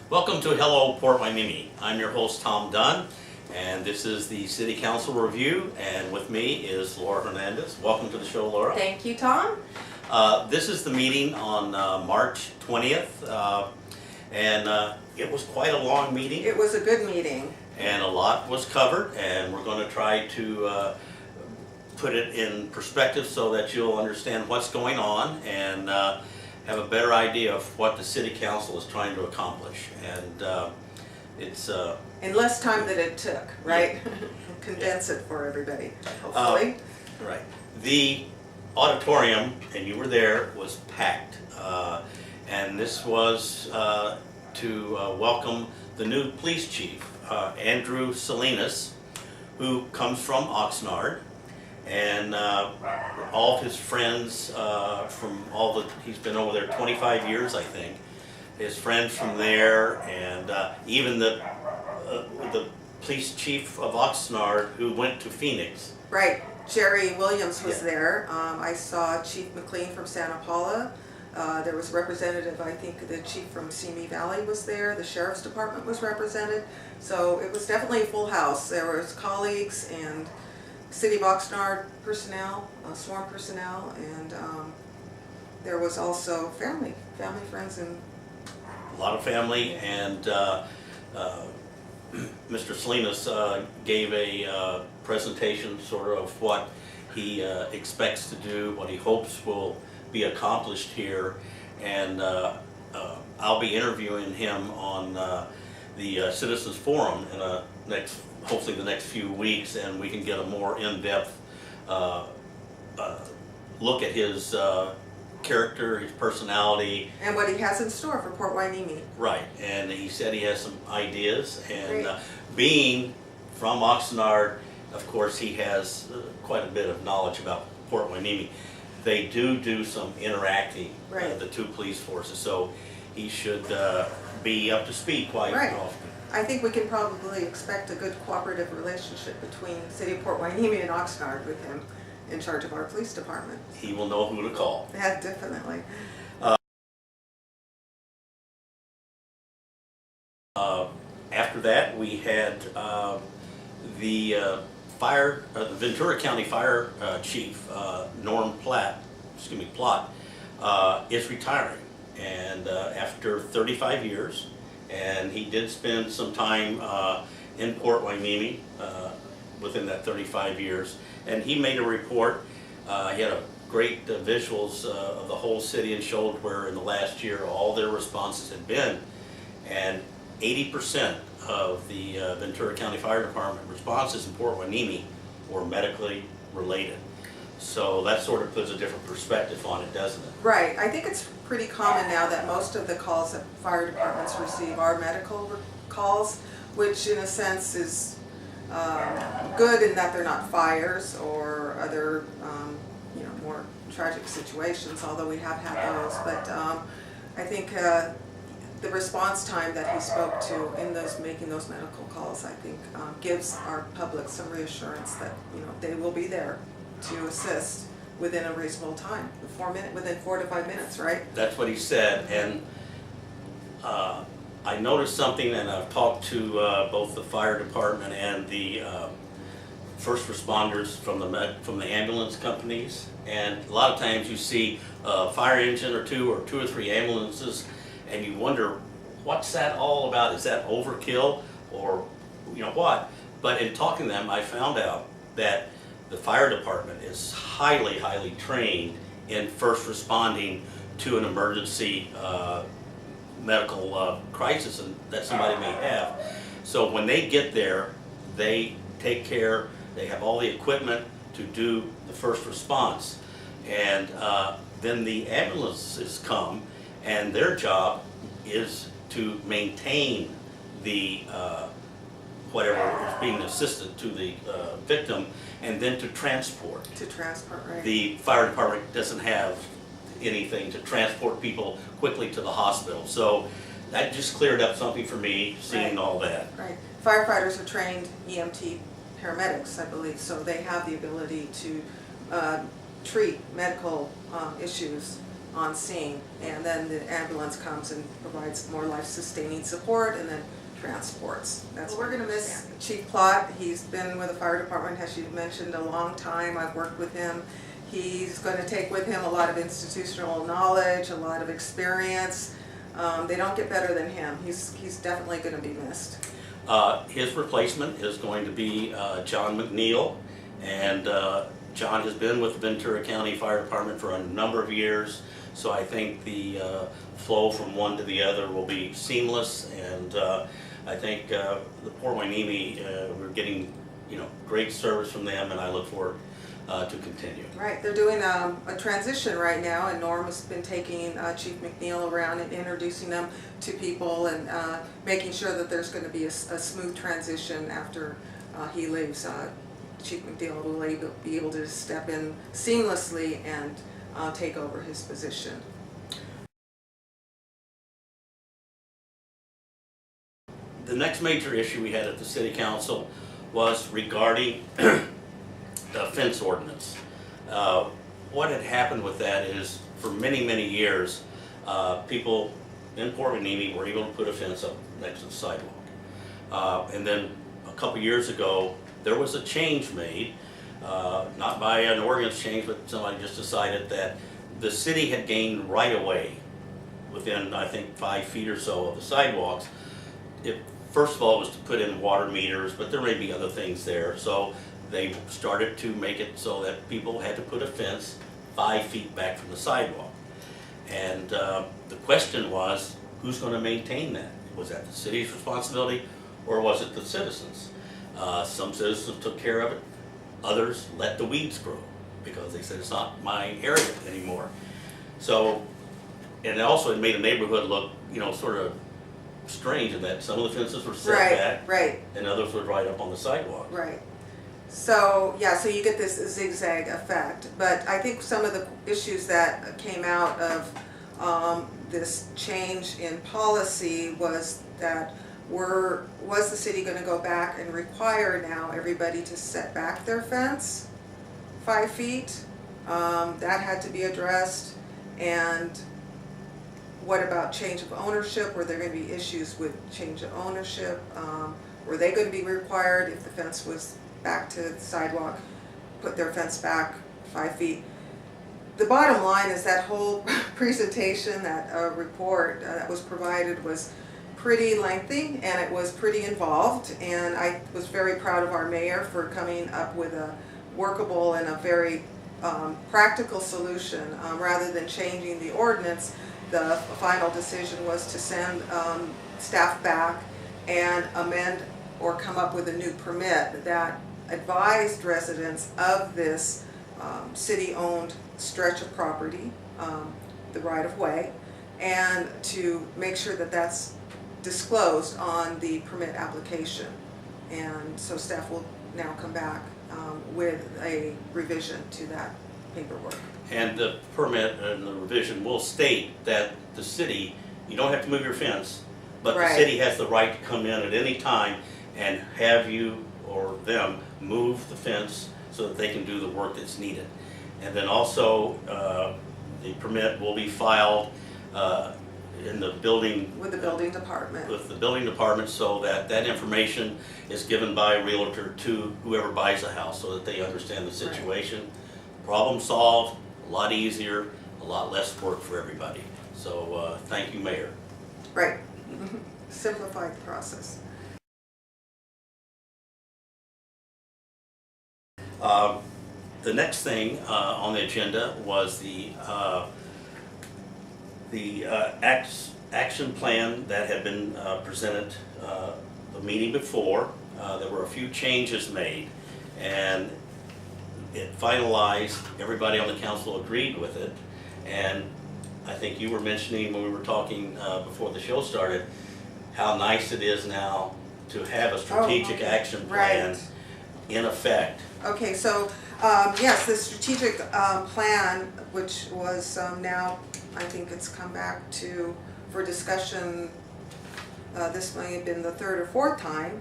Welcome to Hello Port Hueneme. I'm your host Tom Dunn, and this is the City Council Review, and with me is Laura Hernandez. Welcome to the show, Laura. Thank you, Tom. This is the meeting on March 20th, and it was quite a long meeting. It was a good meeting. And a lot was covered, and we're going to try to put it in perspective so that you'll understand what's going on and have a better idea of what the City Council is trying to accomplish. And it's In less time than it took, right? Condense it for everybody, hopefully. Right. The auditorium, and you were there, was packed. And this was to welcome the new police chief, Andrew Salinas, who comes from Oxnard. And all of his friends he's been over there 25 years, I think. His friends from there, and even the police chief of Oxnard who went to Phoenix. Right. Jerry Williams was there. I saw Chief McLean from Santa Paula. There was a representative, I think the chief from Simi Valley was there. The sheriff's department was represented. So it was definitely a full house. There was colleagues and City of Oxnard personnel, sworn personnel, and there was also family, friends, and A lot of family, and Mr. Salinas gave a presentation sort of what he expects to do, what he hopes will be accomplished here, and I'll be interviewing him on the Citizens Forum in hopefully the next few weeks, and we can get a more in-depth look at his character, his personality. and what he has in store for Port Hueneme. Right, and he said he has some ideas, and being from Oxnard, of course, he has quite a bit of knowledge about Port Hueneme. They do some interacting, the two police forces, so he should be up to speed quite often. I think we can probably expect a good cooperative relationship between City of Port Hueneme and Oxnard with him in charge of our police department. He will know who to call. Yeah, definitely. After that, we had the Ventura County Fire Chief, Norm Plott, is retiring, and after 35 years, and he did spend some time in Port Hueneme within that 35 years, and he made a report. He had a great visuals of the whole city and showed where in the last year all their responses had been, and 80% of the Ventura County Fire Department responses in Port Hueneme were medically related. So that sort of puts a different perspective on it, doesn't it? Right. I think it's pretty common now that most of the calls that fire departments receive are medical calls, which in a sense is good in that they're not fires or other more tragic situations, although we have had those. But I think the response time that he spoke to in making those medical calls, I think gives our public some reassurance that they will be there to assist within a reasonable time, within 4 to 5 minutes, right? That's what he said, and I noticed something, and I've talked to both the fire department and the first responders from the ambulance companies, and a lot of times you see a fire engine or two or three ambulances, and you wonder, what's that all about? Is that overkill, or what? But in talking to them, I found out that the fire department is highly trained in first responding to an emergency medical crisis that somebody may have. So when they get there, they take care, they have all the equipment to do the first response. And then the ambulances come, and their job is to maintain the whatever is being assisted to the victim, and then to transport. Right. The fire department doesn't have anything to transport people quickly to the hospital. So that just cleared up something for me, seeing all that. Right. Firefighters are trained EMT paramedics, I believe, so they have the ability to treat medical issues on scene. And then the ambulance comes and provides more life-sustaining support and then transports. We're going to miss Chief Plott. He's been with the fire department, as you mentioned, a long time. I've worked with him. He's going to take with him a lot of institutional knowledge, a lot of experience. They don't get better than him. He's definitely going to be missed. His replacement is going to be John McNeil, and John has been with the Ventura County Fire Department for a number of years, so I think the flow from one to the other will be seamless, and I think the Port Hueneme, we're getting great service from them, and I look forward to continue. Right, they're doing a transition right now, and Norm has been taking Chief McNeil around and introducing them to people and making sure that there's going to be a smooth transition after he leaves. Chief McNeil will be able to step in seamlessly and take over his position. The next major issue we had at the City Council was regarding the fence ordinance. What had happened with that is, for many, many years, people in Port Hueneme were able to put a fence up next to the sidewalk. And then a couple years ago, there was a change made, not by an ordinance change, but somebody just decided that the city had gained right-of-way within, I think, 5 feet or so of the sidewalks. First of all, it was to put in water meters, but there may be other things there. So they started to make it so that people had to put a fence 5 feet back from the sidewalk. And the question was, who's going to maintain that? Was that the city's responsibility, or was it the citizens? Some citizens took care of it. Others let the weeds grow because they said it's not my area anymore. So, and also it made the neighborhood look, sort of strange in that some of the fences were set back, right, and others were right up on the sidewalk. Right. So yeah, so you get this zigzag effect. But I think some of the issues that came out of this change in policy was that was the city going to go back and require now everybody to set back their fence 5 feet? That had to be addressed. And what about change of ownership? Were there going to be issues with change of ownership? Were they going to be required, if the fence was back to the sidewalk, put their fence back 5 feet? The bottom line is that whole presentation, that report that was provided was pretty lengthy, and it was pretty involved, and I was very proud of our mayor for coming up with a workable and a very practical solution. Rather than changing the ordinance, the final decision was to send staff back and amend or come up with a new permit that advised residents of this city-owned stretch of property, the right-of-way, and to make sure that that's disclosed on the permit application. And so staff will now come back with a revision to that paperwork. And the permit and the revision will state that the city, you don't have to move your fence, but the city has the right to come in at any time and have you or them move the fence so that they can do the work that's needed. And then also the permit will be filed in the building with the building department. With the building department, so that that information is given by a realtor to whoever buys a house, so that they understand the situation. Right. Problem solved, a lot easier, a lot less work for everybody. So thank you, Mayor. Right. Simplify the process. The next thing on the agenda was the action plan that had been presented the meeting before. There were a few changes made, and it finalized. Everybody on the council agreed with it, and I think you were mentioning when we were talking before the show started how nice it is now to have a strategic action plan in effect. Okay, so yes, the strategic plan, which was now, I think it's come back for discussion, this may have been the third or fourth time.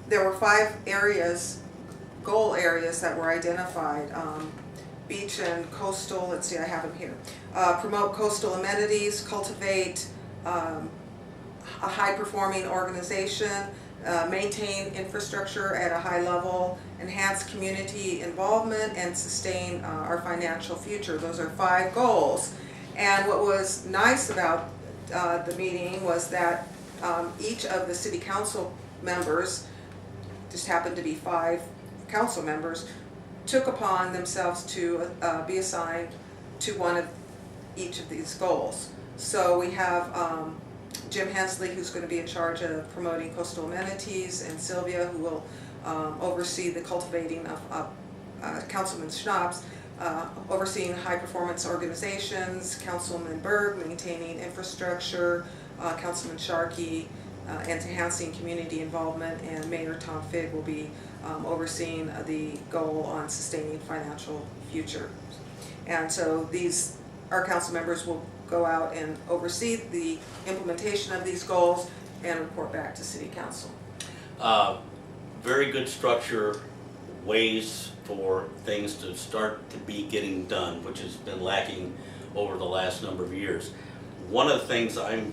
There were 5 areas, goal areas, that were identified. beach and coastal, let's see, I have them here. Promote coastal amenities, cultivate a high-performing organization, maintain infrastructure at a high level, enhance community involvement, and sustain our financial future. Those are 5 goals. And what was nice about the meeting was that each of the city council members, just happened to be 5 council members, took upon themselves to be assigned to one of each of these goals. So we have Jim Hensley, who's going to be in charge of promoting coastal amenities, and Sylvia, who will oversee the cultivating of Councilman Schnapps, overseeing high-performance organizations, Councilman Berg, maintaining infrastructure, Councilman Sharkey, enhancing community involvement, and Mayor Tom Figg will be overseeing the goal on sustaining financial future. And so our council members will go out and oversee the implementation of these goals and report back to City Council. Very good structure, ways for things to start to be getting done, which has been lacking over the last number of years. One of the things I'm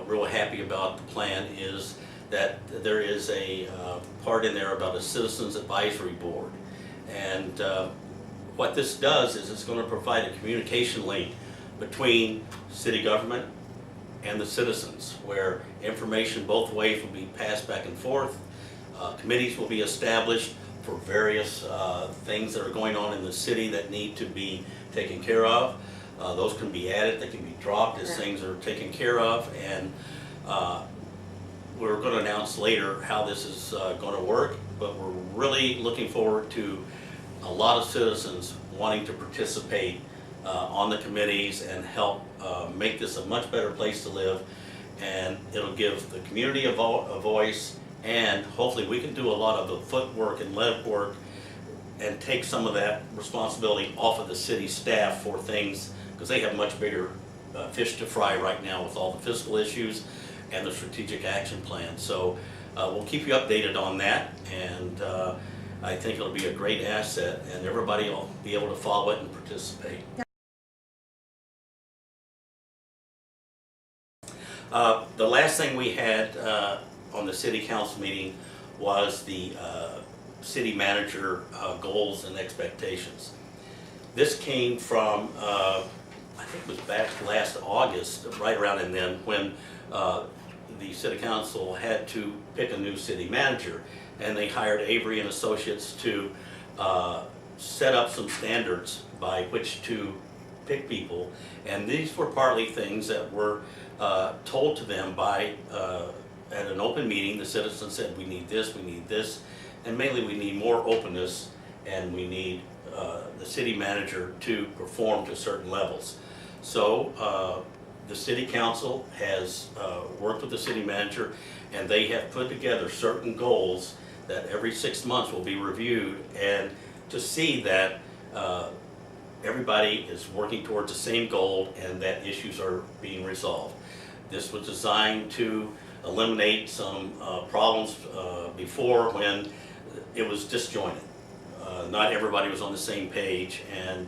real happy about the plan is that there is a part in there about a Citizens Advisory Board. And what this does is it's going to provide a communication link between city government and the citizens, where information both ways will be passed back and forth. Committees will be established for various things that are going on in the city that need to be taken care of. Those can be added, they can be dropped as things are taken care of, and we're going to announce later how this is going to work, but we're really looking forward to a lot of citizens wanting to participate on the committees and help make this a much better place to live, and it'll give the community a voice, and hopefully we can do a lot of the footwork and lead work and take some of that responsibility off of the city staff for things, because they have much bigger fish to fry right now with all the fiscal issues and the strategic action plan. So we'll keep you updated on that, and I think it'll be a great asset, and everybody will be able to follow it and participate. The last thing we had on the city council meeting was the city manager goals and expectations. This came from, I think it was back last August, right around and then, when the city council had to pick a new city manager, and they hired Avery and Associates to set up some standards by which to pick people, and these were partly things that were told to them by at an open meeting. The citizens said, we need this, and mainly we need more openness, and we need the city manager to perform to certain levels. So the city council has worked with the city manager, and they have put together certain goals that every 6 months will be reviewed, and to see that everybody is working towards the same goal and that issues are being resolved. This was designed to eliminate some problems before, when it was disjointed. Not everybody was on the same page, and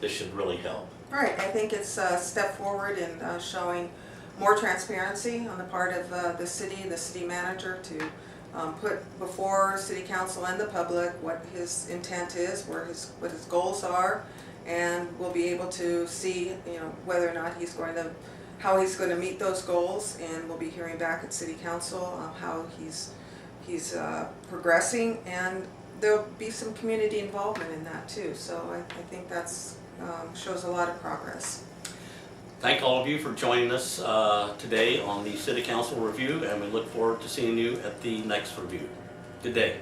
this should really help. Right, I think it's a step forward in showing more transparency on the part of the city manager, to put before city council and the public what his intent is, what his goals are, and we'll be able to see, whether or not how he's going to meet those goals, and we'll be hearing back at city council how he's progressing, and there'll be some community involvement in that too. So I think that's shows a lot of progress. Thank all of you for joining us today on the City Council Review, and we look forward to seeing you at the next review. Good day.